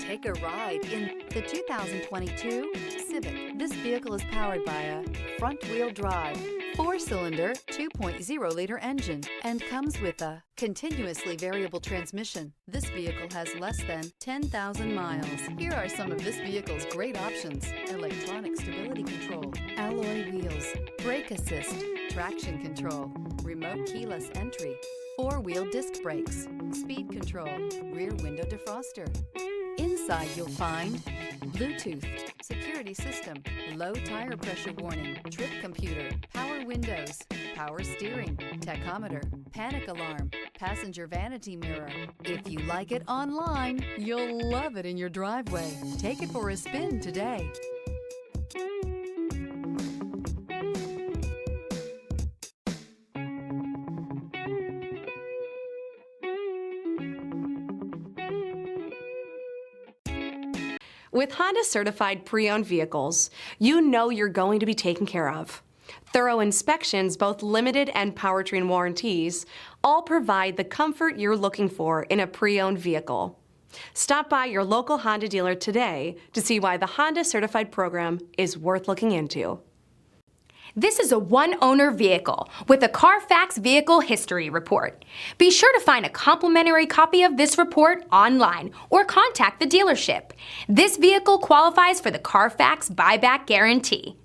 Take a ride in the 2022 Civic. This vehicle is powered by a front-wheel drive, 4-cylinder, 2.0-liter engine, and comes with a continuously variable transmission. This vehicle has less than 10,000 miles. Here are some of this vehicle's great options: electronic stability control, alloy wheels, brake assist, traction control, remote keyless entry, 4-wheel disc brakes, speed control, rear window defroster. Inside you'll find Bluetooth, security system, low tire pressure warning, trip computer, power windows, power steering, tachometer, panic alarm, passenger vanity mirror. If you like it online, you'll love it in your driveway. Take it for a spin today. With Honda certified pre-owned vehicles, you know you're going to be taken care of. Thorough inspections, both limited and powertrain warranties, all provide the comfort you're looking for in a pre-owned vehicle. Stop by your local Honda dealer today to see why the Honda certified program is worth looking into. This is a one-owner vehicle with a Carfax Vehicle History Report. Be sure to find a complimentary copy of this report online or contact the dealership. This vehicle qualifies for the Carfax Buyback Guarantee.